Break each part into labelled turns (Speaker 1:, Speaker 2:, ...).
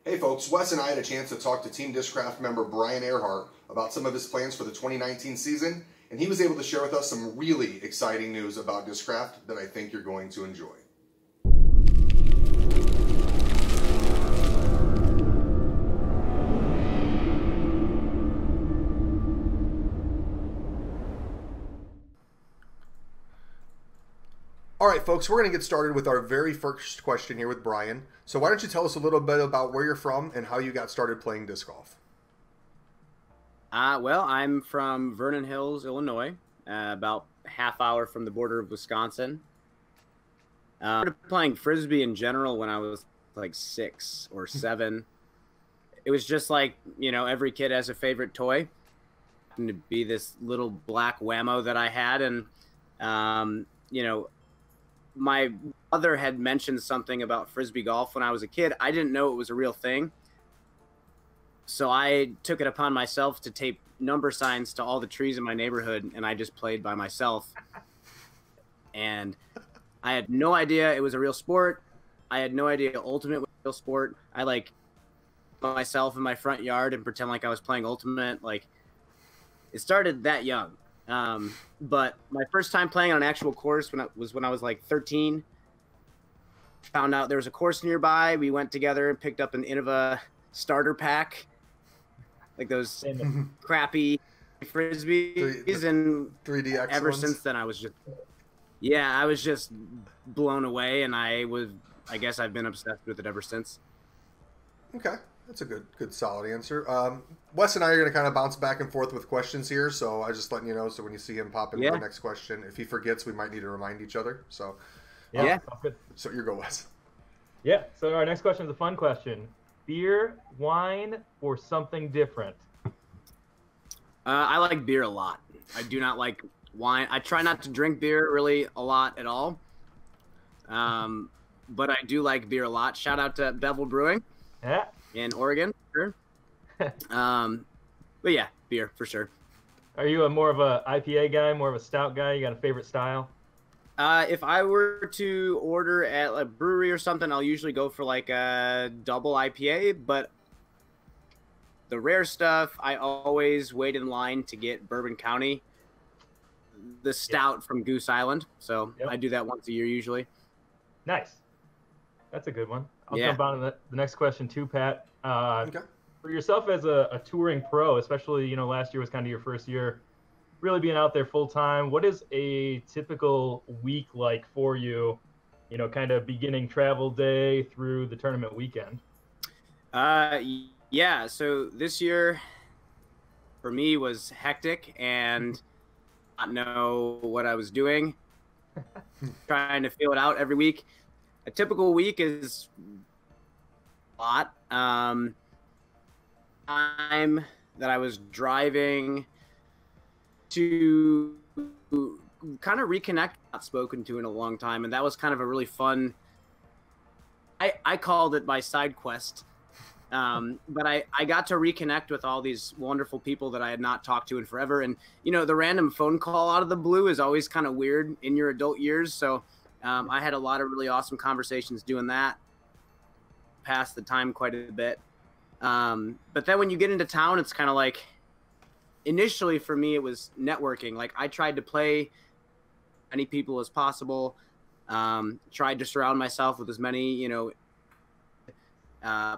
Speaker 1: Hey folks, Wes and I had a chance to talk to Team Discraft member Brian Earhart about some of his plans for the 2019 season, and he was able to share with us some really exciting news about Discraft that I think you're going to enjoy. All right, folks, we're going to get started with our very first question here with Brian. So why don't you tell us a little bit about where you're from and how you got started playing disc golf?
Speaker 2: Well, I'm from Vernon Hills, Illinois, about a half hour from the border of Wisconsin. I started playing Frisbee in general when I was like 6 or 7. It was just like, you know, every kid has a favorite toy. Happened to be this little black Whammo that I had. And, you know, my mother had mentioned something about Frisbee golf when I was a kid. I didn't know it was a real thing. So I took it upon myself to tape number signs to all the trees in my neighborhood, and I just played by myself. And I had no idea it was a real sport. I had no idea Ultimate was a real sport. I like myself in my front yard and pretend like I was playing Ultimate. Like, it started that young. But my first time playing on an actual course when I was like 13. Found out there was a course nearby. We went together and picked up an Innova starter pack, like those crappy Frisbees, and
Speaker 1: 3DX
Speaker 2: ever
Speaker 1: ones?
Speaker 2: since then I was just blown away, and I guess I've been obsessed with it ever since.
Speaker 1: Okay, that's a good solid answer. Wes and I are going to kind of bounce back and forth with questions here, so I just letting you know, so when you see him pop into the next question, if he forgets, we might need to remind each other. So
Speaker 3: yeah. Good.
Speaker 1: So you go, Wes.
Speaker 3: Yeah, so our next question is a fun question. Beer, wine, or something different?
Speaker 2: I like beer a lot. I do not like wine. I try not to drink beer really a lot at all. But I do like beer a lot. Shout out to Bevel Brewing in Oregon. Sure. But yeah, beer for sure.
Speaker 3: Are you more of a IPA guy, more of a stout guy? You got a favorite style?
Speaker 2: If I were to order at a brewery or something, I'll usually go for like a double IPA, but the rare stuff, I always wait in line to get Bourbon County, the stout from Goose Island. So I do that once a year usually.
Speaker 3: Nice. That's a good one. I'll jump on to the next question too, Pat.
Speaker 1: Okay.
Speaker 3: For yourself as a touring pro, especially, you know, last year was kind of your first year really being out there full time, what is a typical week like for you, you know, kind of beginning travel day through the tournament weekend?
Speaker 2: Yeah, so this year for me was hectic and not know what I was doing, trying to feel it out every week. A typical week is a lot. Time that I was driving to kind of reconnect, not spoken to in a long time, and that was kind of a really fun, I called it my side quest, but I got to reconnect with all these wonderful people that I had not talked to in forever. And you know, the random phone call out of the blue is always kind of weird in your adult years, so I had a lot of really awesome conversations doing that, passed the time quite a bit. But then when you get into town, it's kind of like, initially for me, it was networking. Like, I tried to play as many people as possible, tried to surround myself with as many, you know,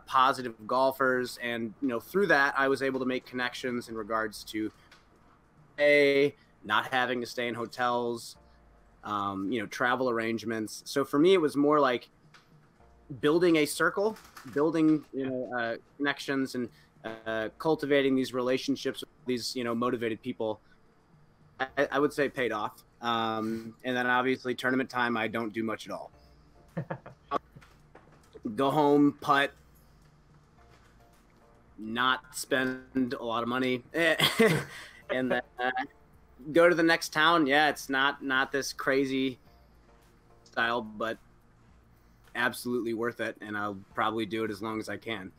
Speaker 2: positive golfers. And, you know, through that, I was able to make connections in regards to not having to stay in hotels, you know, travel arrangements. So for me, it was more like building a circle, building, you know, connections, and cultivating these relationships with these, you know, motivated people. I would say paid off. And then obviously tournament time, I don't do much at all. Go home, putt, not spend a lot of money, and then go to the next town. Yeah, it's not this crazy style, but absolutely worth it, and I'll probably do it as long as I can.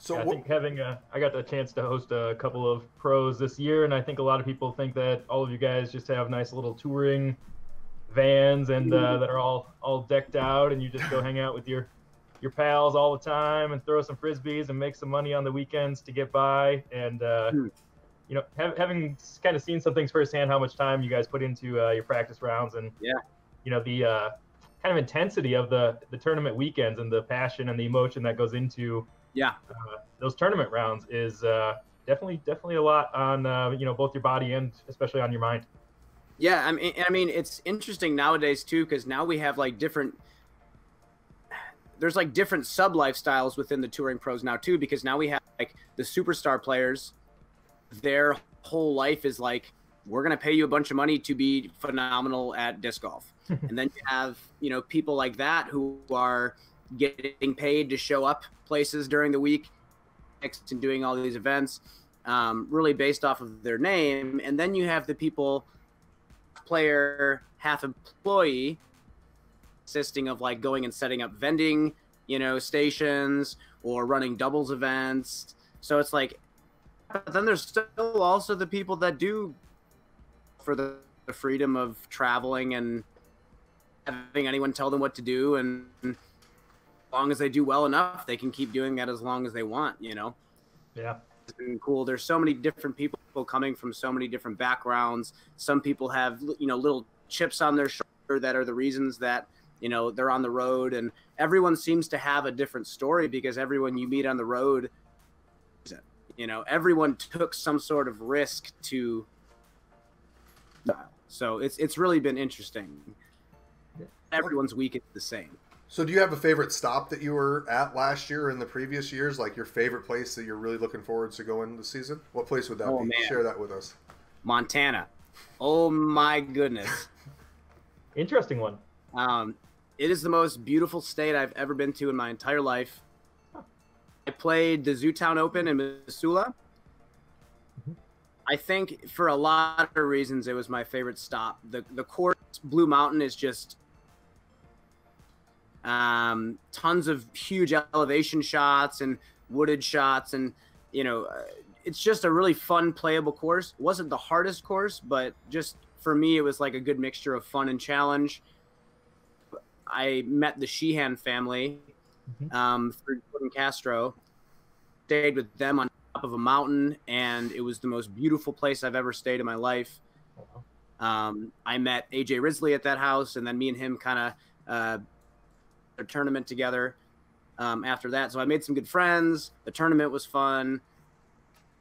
Speaker 3: So yeah, I think I got the chance to host a couple of pros this year, and I think a lot of people think that all of you guys just have nice little touring vans and that are all decked out, and you just go hang out with your your pals all the time and throw some frisbees and make some money on the weekends to get by. And you know, having kind of seen some things firsthand, how much time you guys put into your practice rounds, and
Speaker 2: Yeah.
Speaker 3: you know, the kind of intensity of the tournament weekends and the passion and the emotion that goes into those tournament rounds is definitely a lot on you know, both your body and especially on your mind.
Speaker 2: Yeah, I mean, it's interesting nowadays too, because now we have like there's like different sub lifestyles within the touring pros now too, because now we have like the superstar players, their whole life is like, we're going to pay you a bunch of money to be phenomenal at disc golf. And then you have, you know, people like that who are getting paid to show up places during the week and doing all these events, really based off of their name. And then you have the people, player, half employee, consisting of like going and setting up vending, you know, stations or running doubles events. So it's like, but then there's still also the people that do for the freedom of traveling and having anyone tell them what to do, and as long as they do well enough, they can keep doing that as long as they want, you know.
Speaker 3: Yeah,
Speaker 2: it's been cool. There's so many different people coming from so many different backgrounds. Some people have, you know, little chips on their shoulder that are the reasons that, you know, they're on the road, and everyone seems to have a different story because everyone you meet on the road, you know, everyone took some sort of risk to. So it's really been interesting. Everyone's week is the same.
Speaker 1: So do you have a favorite stop that you were at last year or in the previous years? Like your favorite place that you're really looking forward to going this season? What place would that be?
Speaker 2: Man.
Speaker 1: Share that with us.
Speaker 2: Montana. Oh my goodness.
Speaker 3: Interesting one.
Speaker 2: It is the most beautiful state I've ever been to in my entire life. I played the Zootown Open in Missoula. I think for a lot of reasons, it was my favorite stop. The course, Blue Mountain, is just tons of huge elevation shots and wooded shots. And, you know, it's just a really fun, playable course. It wasn't the hardest course, but just for me, it was like a good mixture of fun and challenge. I met the Sheehan family through Jordan Castro, stayed with them on top of a mountain, and it was the most beautiful place I've ever stayed in my life. I met AJ Risley at that house, and then me and him kind of a tournament together after that. So I made some good friends. The tournament was fun.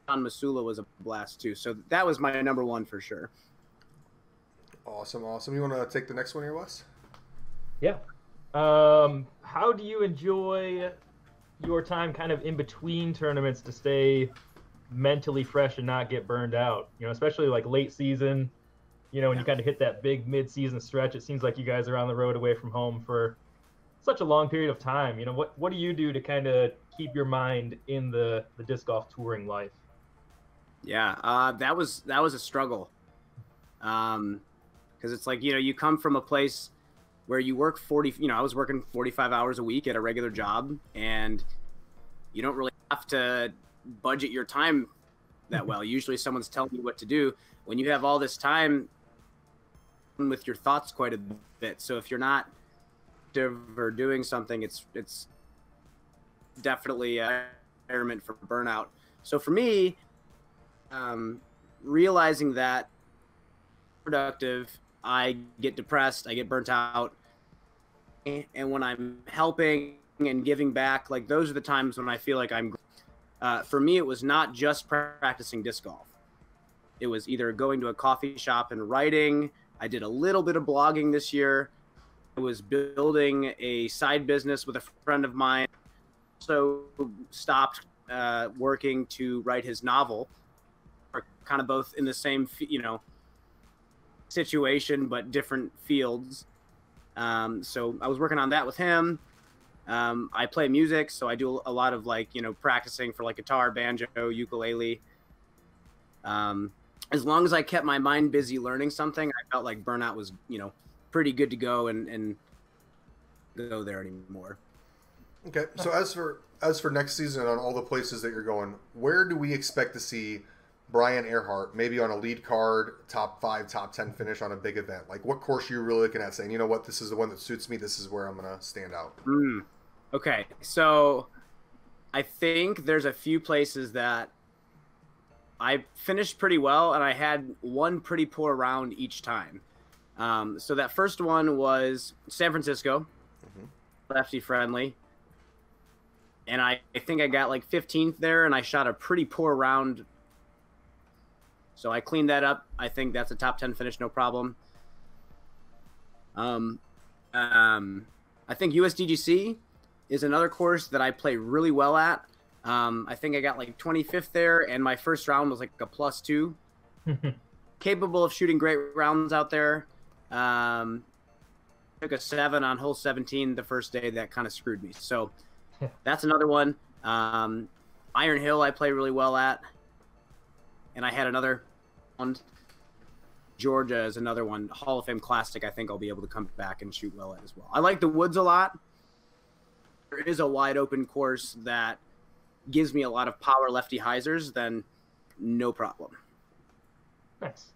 Speaker 2: On Missoula was a blast too. So that was my number one for sure.
Speaker 1: Awesome. You want to take the next one here, Wes?
Speaker 3: Yeah. How do you enjoy your time kind of in between tournaments to stay mentally fresh and not get burned out? You know, especially like late season, you know, when you kind of hit that big mid-season stretch, it seems like you guys are on the road away from home for such a long period of time. You know, what do you do to kind of keep your mind in the disc golf touring life?
Speaker 2: Yeah, that was a struggle. Because it's like, you know, you come from a place where you work I was working 45 hours a week at a regular job, and you don't really have to budget your time that well. Usually someone's telling you what to do. When you have all this time with your thoughts quite a bit. So if you're not or doing something, it's definitely an environment for burnout. So for me, realizing that productive, I get depressed, I get burnt out, and when I'm helping and giving back, like those are the times when I feel like I'm for me, it was not just practicing disc golf. It was either going to a coffee shop and writing. I did a little bit of blogging this year. I was building a side business with a friend of mine. Also stopped working to write his novel. We're kind of both in the same, you know, situation, but different fields. So I was working on that with him. I play music, so I do a lot of like, you know, practicing for like guitar, banjo, ukulele. As long as I kept my mind busy learning something, I felt like burnout was, you know, pretty good to go and go there anymore.
Speaker 1: Okay, so as for next season on all the places that you're going, where do we expect to see Brian Earhart, maybe on a lead card, top 5, top 10 finish on a big event? Like, what course are you really looking at saying, you know what, this is the one that suits me, this is where I'm going to stand out?
Speaker 2: Okay, so I think there's a few places that I finished pretty well, and I had one pretty poor round each time. So that first one was San Francisco, lefty friendly. And I think I got like 15th there, and I shot a pretty poor round. So I cleaned that up. I think that's a top 10 finish, no problem. I think USDGC is another course that I play really well at. I think I got like 25th there, and my first round was like a +2. Capable of shooting great rounds out there. Took a 7 on hole 17 the first day. That kind of screwed me. So that's another one. Iron Hill I play really well at. And I had another one. Georgia is another one. Hall of Fame Classic I think I'll be able to come back and shoot well at as well. I like the woods a lot. There is a wide open course that gives me a lot of power lefty hyzers, then no problem.
Speaker 3: Nice.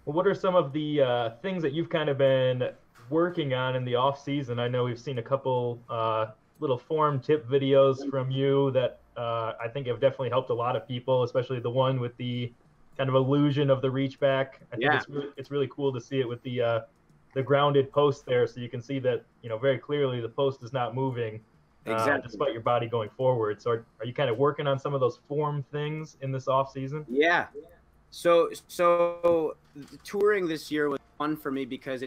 Speaker 3: Well, what are some of the things that you've kind of been working on in the off season? I know we've seen a couple little form tip videos from you that I think have definitely helped a lot of people, especially the one with the kind of illusion of the reach back. I think it's really cool to see it with the grounded post there, so you can see that, you know, very clearly the post is not moving despite your body going forward. So are you kind of working on some of those form things in this off season?
Speaker 2: Yeah. So touring this year was fun for me because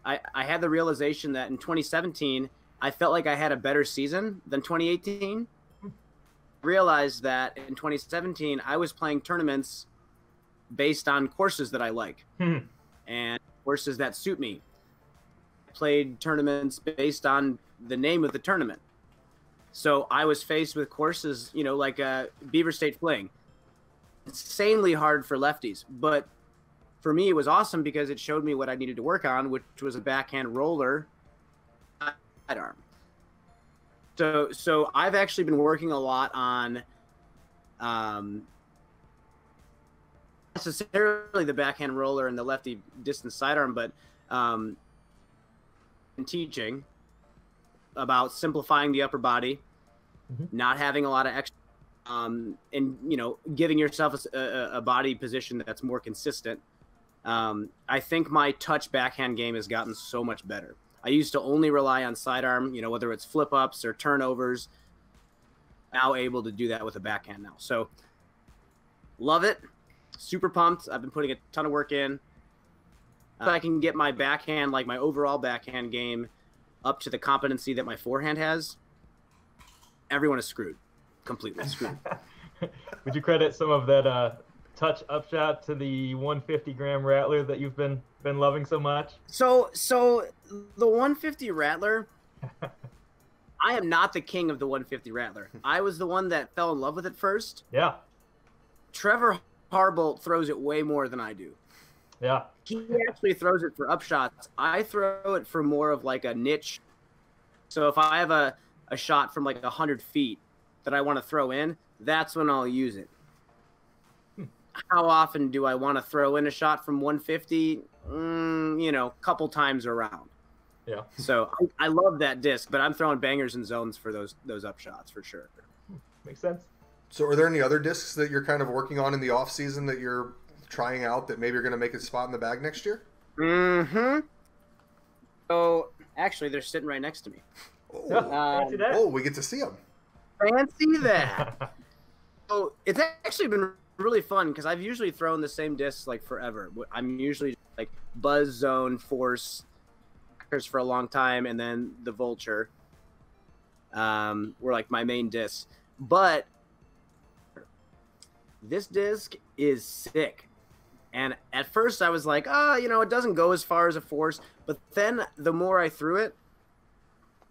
Speaker 2: I had the realization that in 2017 I felt like I had a better season than 2018. Realized that in 2017 I was playing tournaments based on courses that I like and courses that suit me. Played tournaments based on the name of the tournament. So I was faced with courses, you know, like Beaver State Fling. Insanely hard for lefties, but for me it was awesome because it showed me what I needed to work on, which was a backhand roller sidearm. So I've actually been working a lot on necessarily the backhand roller and the lefty distance sidearm, but in teaching about simplifying the upper body, not having a lot of extra, and, you know, giving yourself a body position that's more consistent. I think my touch backhand game has gotten so much better. I used to only rely on sidearm, you know, whether it's flip ups or turnovers. Now able to do that with a backhand now. So love it. Super pumped. I've been putting a ton of work in. If I can get my backhand, like my overall backhand game, up to the competency that my forehand has, everyone is screwed. Completely screwed.
Speaker 3: Would you credit some of that touch upshot to the 150-gram rattler that you've been loving so much?
Speaker 2: So the 150 rattler, I am not the king of the 150 rattler. I was the one that fell in love with it first.
Speaker 3: Yeah.
Speaker 2: Trevor Harbolt throws it way more than I do.
Speaker 3: Yeah.
Speaker 2: He actually throws it for upshots. I throw it for more of like a niche. So if I have a shot from like 100 feet that I want to throw in, that's when I'll use it. How often do I want to throw in a shot from 150? You know, a couple times around.
Speaker 3: Yeah.
Speaker 2: So I love that disc, but I'm throwing bangers and zones for those upshots for sure.
Speaker 3: Makes sense.
Speaker 1: So are there any other discs that you're kind of working on in the off season that you're trying out that maybe you're going to make a spot in the bag next year?
Speaker 2: So actually, they're sitting right next to me.
Speaker 3: Oh,
Speaker 1: we get to see them.
Speaker 2: Fancy that. So it's actually been really fun because I've usually thrown the same discs like forever. I'm usually like Buzz, Zone, Force for a long time, and then the Vulture were like my main discs. But this disc is sick. And at first I was like, you know, it doesn't go as far as a Force. But then the more I threw it,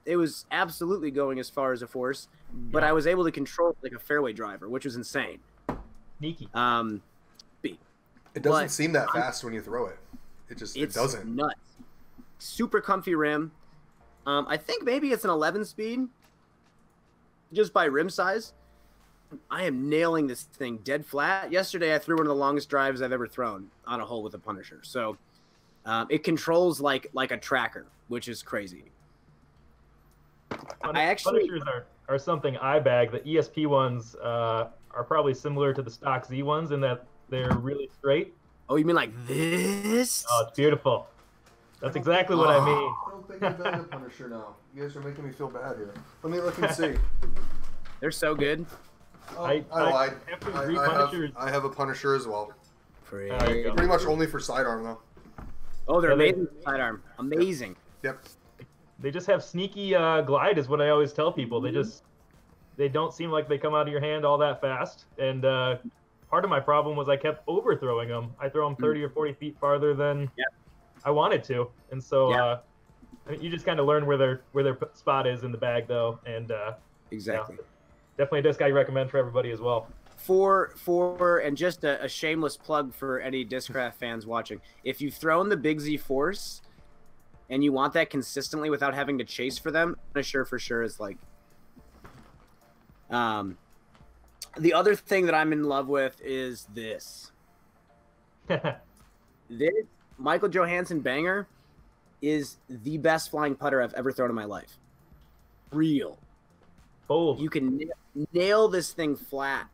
Speaker 2: it was absolutely going as far as a Force. But I was able to control it like a fairway driver, which was insane.
Speaker 3: Sneaky.
Speaker 1: It doesn't seem that fast when you throw it. It doesn't.
Speaker 2: It's nuts. Super comfy rim. I think maybe it's an 11 speed, just by rim size. I am nailing this thing dead flat. Yesterday, I threw one of the longest drives I've ever thrown on a hole with a Punisher. So it controls like a tracker, which is crazy.
Speaker 3: Punishers are something I bag. The ESP ones are probably similar to the stock Z ones in that they're really straight.
Speaker 2: Oh, you mean like this?
Speaker 3: Oh, it's beautiful. That's exactly what I mean.
Speaker 1: I don't think I've been a Punisher now. You guys are making me feel bad here. Let me see.
Speaker 2: They're so good.
Speaker 1: Oh, I lied. I have a Punisher as well. Pretty much only for sidearm though.
Speaker 2: Oh, they're amazing sidearm. Amazing.
Speaker 1: Yep.
Speaker 3: They just have sneaky glide, is what I always tell people. They don't seem like they come out of your hand all that fast. And part of my problem was I kept overthrowing them. I throw them 30 or 40 feet farther than I wanted to, and so you just kind of learn where their spot is in the bag, though. And
Speaker 2: exactly,
Speaker 3: definitely a disc I recommend for everybody as well.
Speaker 2: And just a shameless plug for any Discraft fans watching. If you've thrown the Big Z Force and you want that consistently without having to chase for them, Punisher for sure is like. The other thing that I'm in love with is this. This Michael Johansson banger is the best flying putter I've ever thrown in my life. Real.
Speaker 3: Oh,
Speaker 2: you can nail this thing flat,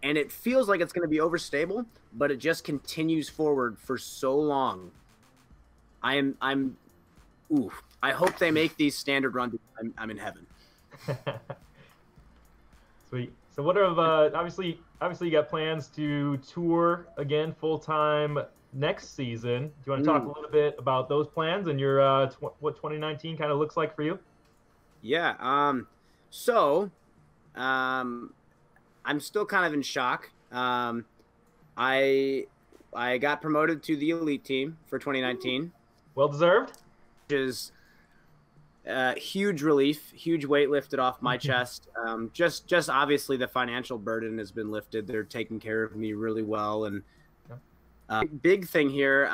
Speaker 2: and it feels like it's going to be overstable, but it just continues forward for so long. I hope they make these standard runs. I'm in heaven.
Speaker 3: Sweet. So what are obviously you got plans to tour again full time next season? Do you want to talk a little bit about those plans and your what 2019 kind of looks like for you?
Speaker 2: Yeah. So I'm still kind of in shock. I got promoted to the elite team for 2019.
Speaker 3: Well deserved.
Speaker 2: Which is huge relief, huge weight lifted off my chest. Just obviously the financial burden has been lifted. They're taking care of me really well. And big thing here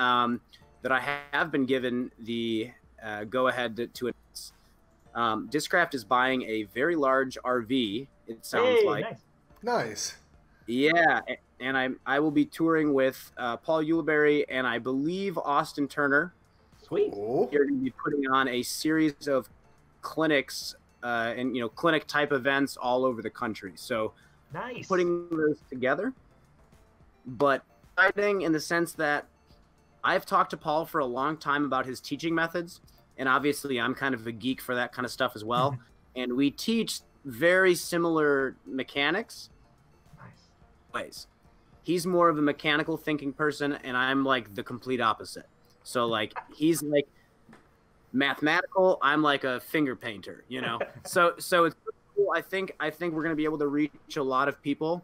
Speaker 2: that I have been given the go ahead to announce. Discraft is buying a very large RV. It sounds like
Speaker 1: nice.
Speaker 2: Yeah, and I will be touring with Paul Uleberry and I believe Austin Turner.
Speaker 3: Sweet.
Speaker 2: You're going to be putting on a series of clinics and clinic type events all over the country. So
Speaker 3: nice.
Speaker 2: Putting those together, but exciting in the sense that I've talked to Paul for a long time about his teaching methods, and obviously I'm kind of a geek for that kind of stuff as well. And we teach very similar mechanics.
Speaker 3: Nice.
Speaker 2: Ways. He's more of a mechanical thinking person, and I'm like the complete opposite. So like he's like mathematical, I'm like a finger painter, So it's cool. I think we're gonna be able to reach a lot of people.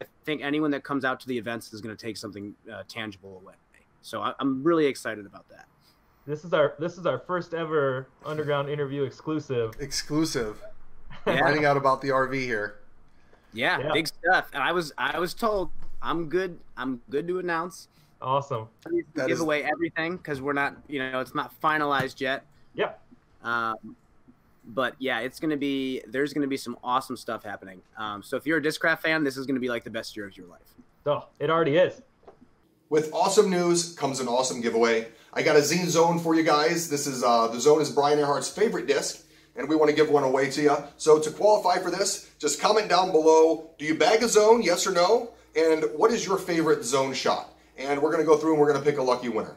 Speaker 2: I think anyone that comes out to the events is gonna take something tangible away. So I'm really excited about that.
Speaker 3: This is our first ever underground interview exclusive.
Speaker 1: Finding out about the RV here.
Speaker 2: Yeah, big stuff. And I was told I'm good to announce.
Speaker 3: Awesome.
Speaker 2: Give away everything because we're not, it's not finalized yet.
Speaker 3: Yeah.
Speaker 2: But yeah, there's going to be some awesome stuff happening. So if you're a Discraft fan, this is going to be like the best year of your life.
Speaker 3: Oh, it already is.
Speaker 1: With awesome news comes an awesome giveaway. I got a Zine Zone for you guys. This is, the Zone is Brian Earhart's favorite disc, and we want to give one away to you. So to qualify for this, just comment down below, do you bag a Zone, yes or no? And what is your favorite Zone shot? And we're going to go through and we're going to pick a lucky winner.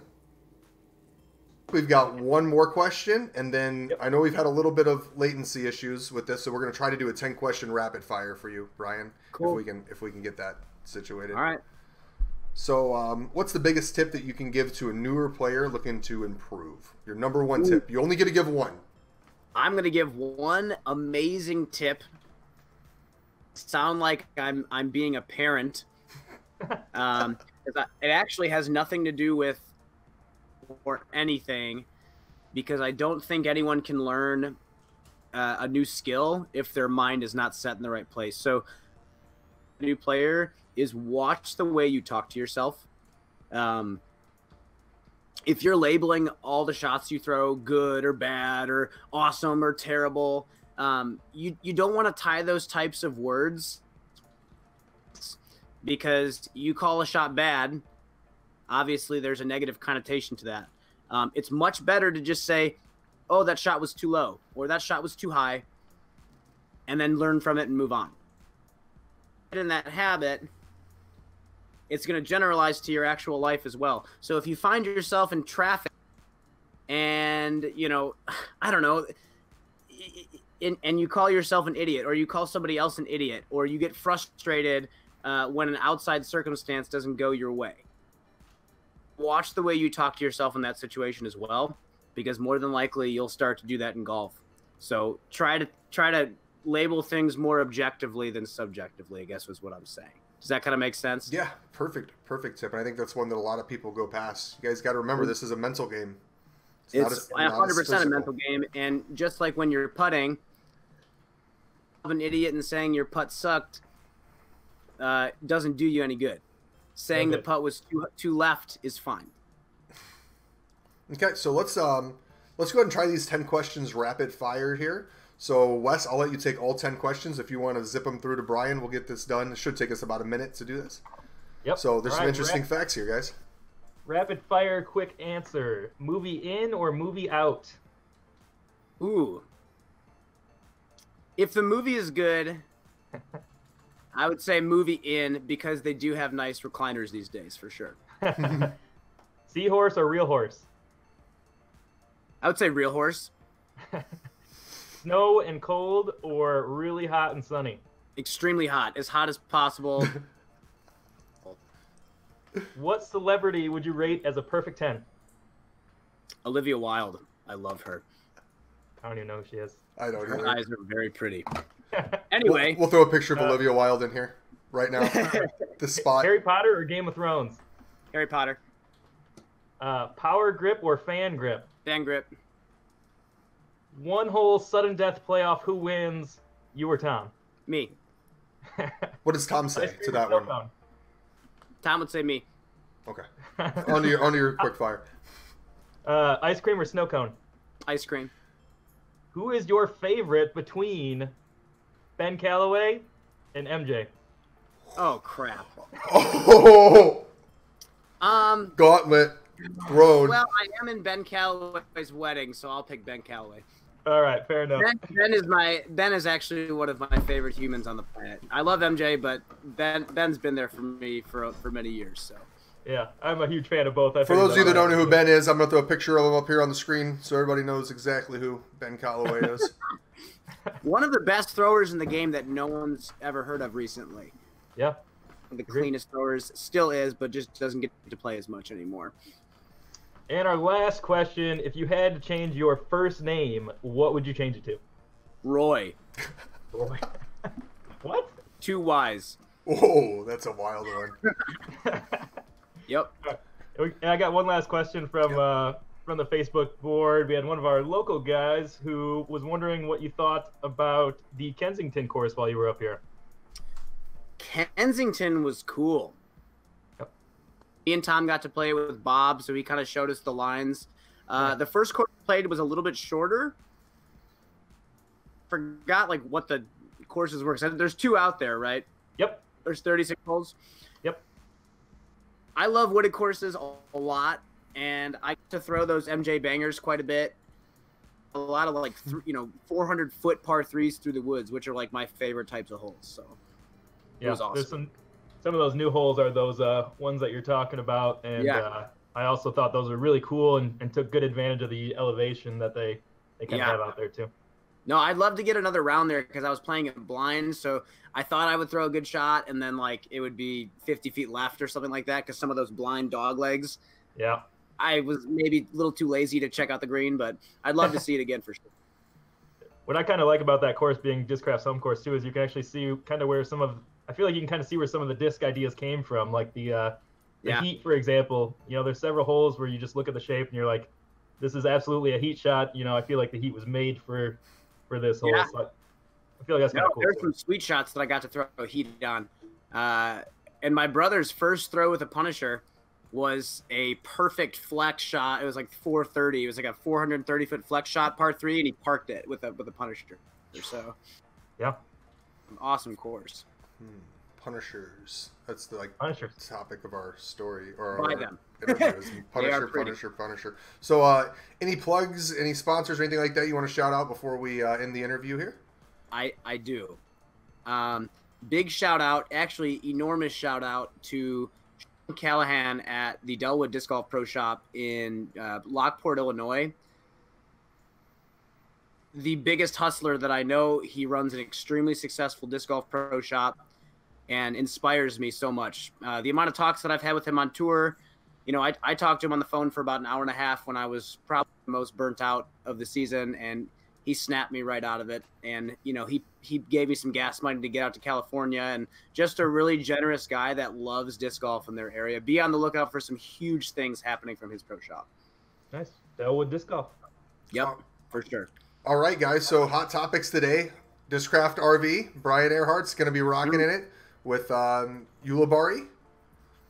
Speaker 1: We've got one more question, and then I know we've had a little bit of latency issues with this, so we're going to try to do a 10-question rapid fire for you, Brian.
Speaker 2: Cool.
Speaker 1: If we can get that situated.
Speaker 2: All right.
Speaker 1: So what's the biggest tip that you can give to a newer player looking to improve? Your number one tip. You only get to give one.
Speaker 2: I'm going to give one amazing tip. Sound like I'm being a parent. It actually has nothing to do with or anything, because I don't think anyone can learn a new skill if their mind is not set in the right place. So a new player is watch the way you talk to yourself. If you're labeling all the shots you throw good or bad or awesome or terrible, you don't want to tie those types of words, because you call a shot bad, obviously there's a negative connotation to that. It's much better to just say, oh, that shot was too low or that shot was too high, and then learn from it and move on. In that habit, it's going to generalize to your actual life as well. So if you find yourself in traffic and, you know, I don't know, and you call yourself an idiot, or you call somebody else an idiot, or you get frustrated when an outside circumstance doesn't go your way, watch the way you talk to yourself in that situation as well, because more than likely you'll start to do that in golf. So try to label things more objectively than subjectively, I guess was what I'm saying. Does that kind of make sense?
Speaker 1: Yeah, perfect tip. And I think that's one that a lot of people go past. You guys got to remember, this is a mental game.
Speaker 2: It's 100% a mental game. And just like when you're putting, an idiot and saying your putt sucked doesn't do you any good. Saying the putt was too left is fine.
Speaker 1: Okay, so let's go ahead and try these 10 questions rapid fire here. So Wes, I'll let you take all 10 questions. If you want to zip them through to Brian, we'll get this done. It should take us about a minute to do this.
Speaker 3: Yep.
Speaker 1: So there's some interesting facts here, guys.
Speaker 3: Rapid fire, quick answer. Movie in or movie out?
Speaker 2: Ooh. If the movie is good, I would say movie in, because they do have nice recliners these days, for sure.
Speaker 3: Seahorse or real horse?
Speaker 2: I would say real horse.
Speaker 3: Snow and cold or really hot and sunny?
Speaker 2: Extremely hot. As hot as possible.
Speaker 3: What celebrity would you rate as a perfect 10?
Speaker 2: Olivia Wilde. I love her.
Speaker 3: I don't even know who she is.
Speaker 1: I don't
Speaker 2: Her
Speaker 1: either.
Speaker 2: eyes are very pretty. Anyway.
Speaker 1: We'll throw a picture of Olivia Wilde in here right now. This spot.
Speaker 3: Harry Potter or Game of Thrones?
Speaker 2: Harry Potter.
Speaker 3: Power grip or fan grip?
Speaker 2: Fan grip.
Speaker 3: One hole sudden death playoff. Who wins? You or Tom?
Speaker 2: Me.
Speaker 1: What does Tom say to that one?
Speaker 2: Tom would say me.
Speaker 1: Okay. onto your quick fire.
Speaker 3: Ice cream or snow cone?
Speaker 2: Ice cream.
Speaker 3: Who is your favorite between Ben Calloway and MJ?
Speaker 2: Oh crap.
Speaker 1: Oh. Gauntlet thrown.
Speaker 2: Well, I am in Ben Calloway's wedding, so I'll pick Ben Calloway.
Speaker 3: All right, fair enough.
Speaker 2: Ben is actually one of my favorite humans on the planet. I love MJ, but Ben's been there for me for many years. So
Speaker 3: yeah, I'm a huge fan of both.
Speaker 1: For those of you that don't know who Ben is, I'm gonna throw a picture of him up here on the screen so everybody knows exactly who Ben Calloway is.
Speaker 2: One of the best throwers in the game that no one's ever heard of recently.
Speaker 3: Yeah.
Speaker 2: The cleanest throwers, still is, but just doesn't get to play as much anymore.
Speaker 3: And our last question, if you had to change your first name, what would you change it to?
Speaker 2: Roy.
Speaker 3: Roy. What?
Speaker 2: 2 Y's.
Speaker 1: Oh, that's a wild one.
Speaker 2: Yep.
Speaker 3: And I got one last question from the Facebook board. We had one of our local guys who was wondering what you thought about the Kensington course while you were up here.
Speaker 2: Kensington was cool.
Speaker 3: Yep.
Speaker 2: Me and Tom got to play with Bob, so he kind of showed us the lines. The first course we played was a little bit shorter. Forgot like what the courses were. There's 2 out there, right?
Speaker 3: Yep.
Speaker 2: There's 36 holes.
Speaker 3: Yep.
Speaker 2: I love wooded courses a lot, and I get to throw those MJ bangers quite a bit. A lot of like 400-foot par 3s through the woods, which are like my favorite types of holes. So
Speaker 3: yeah,
Speaker 2: it was awesome.
Speaker 3: There's some of those new holes are those ones that you're talking about, and I also thought those were really cool and took good advantage of the elevation that they kind of have out there too.
Speaker 2: No, I'd love to get another round there because I was playing it blind, so I thought I would throw a good shot, and then like it would be 50 feet left or something like that because some of those blind dog legs.
Speaker 3: Yeah.
Speaker 2: I was maybe a little too lazy to check out the green, but I'd love to see it again for sure.
Speaker 3: What I kind of like about that course being Discraft's home course too is you can actually see kind of where I feel like you can kind of see where some of the disc ideas came from, like the heat, for example. There's several holes where you just look at the shape and you're like, this is absolutely a heat shot. I feel like the heat was made for this hole.
Speaker 2: Yeah.
Speaker 3: So I feel like that's kind of cool.
Speaker 2: There's some sweet shots that I got to throw heat on. And my brother's first throw with a Punisher was a perfect flex shot. It was like 430. It was like a 430-foot flex shot, par 3, and he parked it with a Punisher. So,
Speaker 3: yeah,
Speaker 2: an awesome course.
Speaker 1: Punishers. That's the
Speaker 3: Punishers.
Speaker 1: topic of our story or
Speaker 2: Buy
Speaker 1: our
Speaker 2: them.
Speaker 1: interviews. Punisher,
Speaker 2: pretty.
Speaker 1: Punisher. So, any plugs, any sponsors, or anything like that you want to shout out before we end the interview here?
Speaker 2: I do. Big shout out, actually enormous shout out to Sean Callahan at the Delwood Disc Golf Pro Shop in Lockport, Illinois. The biggest hustler that I know. He runs an extremely successful disc golf pro shop and inspires me so much. The amount of talks that I've had with him on tour, you know, I talked to him on the phone for about an hour and a half when I was probably the most burnt out of the season, and he snapped me right out of it. And, you know, he gave me some gas money to get out to California, and just a really generous guy that loves disc golf in their area. Be on the lookout for some huge things happening from his pro shop.
Speaker 3: Nice. Delwood Disc Golf.
Speaker 2: Yep, for sure.
Speaker 1: All right, guys. So, hot topics today. Discraft RV. Brian Earhart's going to be rocking in it with Ulibarri.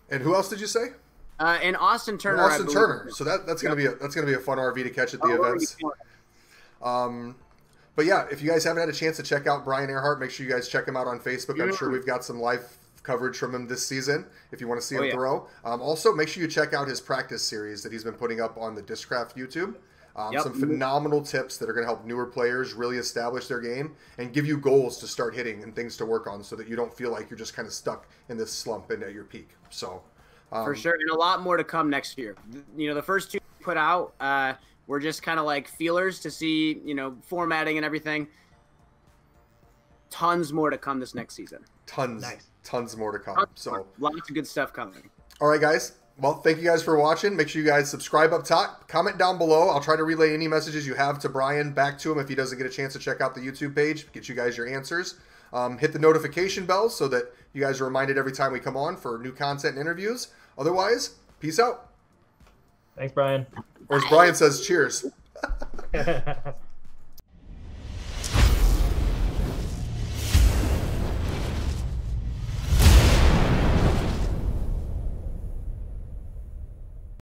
Speaker 1: And who else did you say?
Speaker 2: And Austin Turner.
Speaker 1: Austin Turner. So that's going to be a fun RV to catch at the events. But yeah, if you guys haven't had a chance to check out Brian Earhart, make sure you guys check him out on Facebook. I'm sure we've got some live coverage from him this season if you want to see him throw. Also, make sure you check out his practice series that he's been putting up on the Discraft YouTube. Some phenomenal tips that are going to help newer players really establish their game and give you goals to start hitting and things to work on so that you don't feel like you're just kind of stuck in this slump and at your peak. So,
Speaker 2: for sure. And a lot more to come next year. You know, the first two put out were just kind of like feelers to see, you know, formatting and everything. Tons more to come this next season.
Speaker 1: Tons more to come. So
Speaker 2: lots of good stuff coming.
Speaker 1: All right, guys. Well, thank you guys for watching. Make sure you guys subscribe up top. Comment down below. I'll try to relay any messages you have to Brian back to him if he doesn't get a chance to check out the YouTube page. Get you guys your answers. Hit the notification bell so that you guys are reminded every time we come on for new content and interviews. Otherwise, peace out.
Speaker 3: Thanks, Brian.
Speaker 1: Or as Brian says, cheers.